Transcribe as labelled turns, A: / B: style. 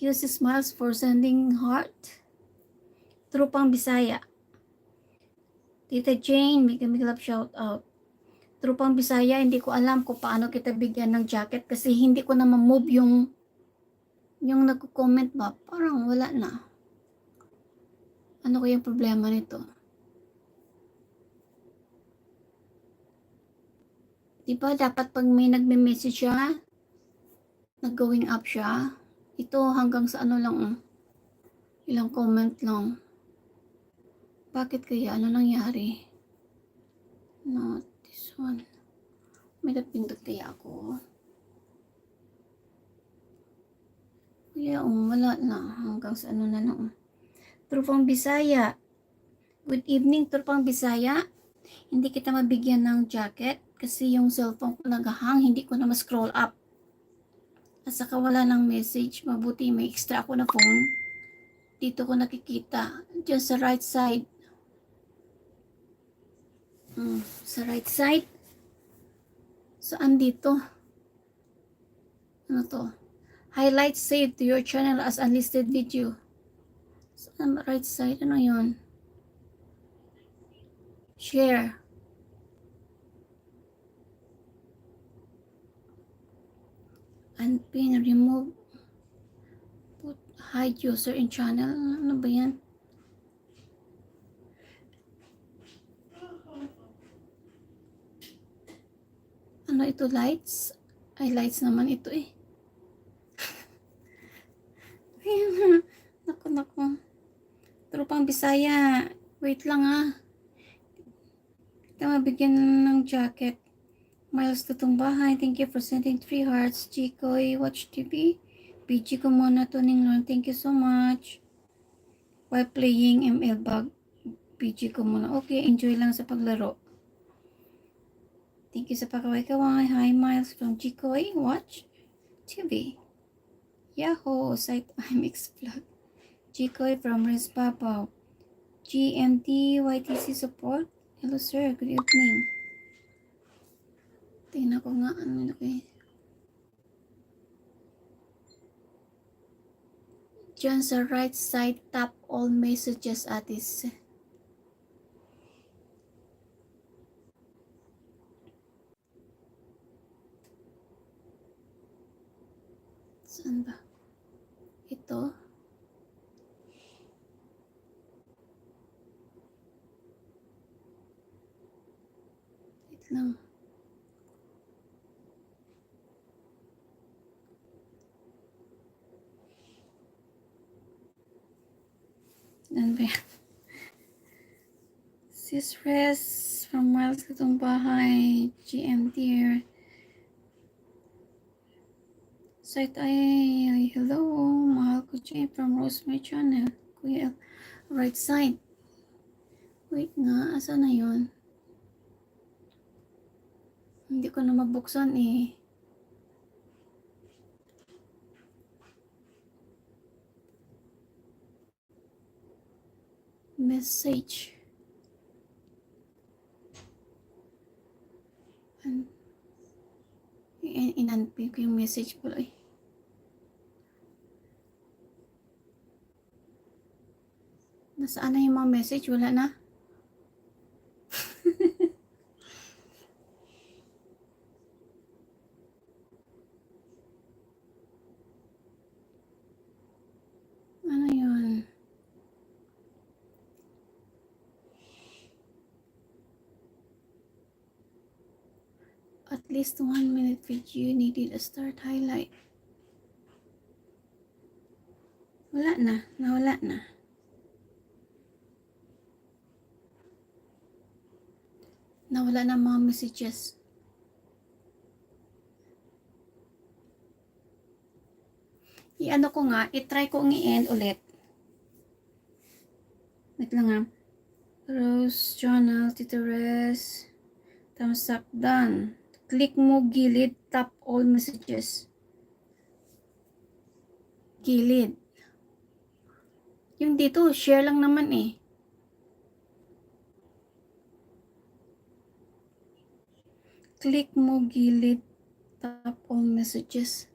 A: you, si Smiles, for sending heart. Trupang Bisaya. Tita Jane, make love shout out. Trupang Bisaya, hindi ko alam kung paano kita bigyan ng jacket kasi hindi ko na ma-move yung nagko-comment ba. Parang wala na. Ano ko yung problema nito? Diba dapat pag may nagme-message siya, nag-going up siya, ito hanggang sa ano lang, ilang comment lang. Bakit kaya? Ano nangyari? Not this one. May napindot kaya ako? Kaya wala na. Hanggang sa ano na lang. Trupang Bisaya. Good evening, Trupang Bisaya. Hindi kita mabigyan ng jacket kasi yung cellphone ko naghahang, hindi ko na ma-scroll up. At saka wala ng message. Mabuti may extra ako na phone. Dito ko nakikita. Diyan sa right side. Sa right side. Saan dito? Ano to? Highlights saved to your channel as unlisted video. Saan right side? Ano yun? Share. Unpin, remove. Put, hide user in channel. Ano ba yan? Ano ito? Lights? Ay, lights naman ito eh. Naku. Trupang Bisaya. Wait lang ah. Kita mabigyan ng jacket. Miles Tutungbahay, thank you for sending 3 hearts. Chikoy, Watch TV. PG ko muna to Ninglon, thank you so much. While playing ML Bug, PG ko muna. Okay, enjoy lang sa paglaro. Thank you sa pakaway-kaway. Hi Miles from Chikoy, Watch TV. Yahoo, site IMX Vlog. Chikoy from Riz Papaw. GMT YTC support. Hello sir, good evening. Tingnan ko nga ano eh. Diyan sa right side, tap all messages atis. Saan ba? Ito. Wait lang. Saan ba yan? Sis Res from Miles Tutungbahay. GMT here. Site ay hello. Mahal ko Jay from Rosemary Channel. Kuya right side. Wait nga. Asa na yun? Hindi ko na mabuksan eh. Message. Inunpin ko yung message pala eh. Nasaan na yung mga message? Wala na? Ano yun? At least 1 minute video needed a start highlight. Wala na. Nawala na. Nawala na mga messages. I-ano ko nga, i-try ko i-end ulit. Wait lang nga. Rose, Journal, Tito Res. Thumbs up, done. Click mo gilid, tap all messages. Gilid. Yung dito, share lang naman eh. Click mo gilid, tap all messages.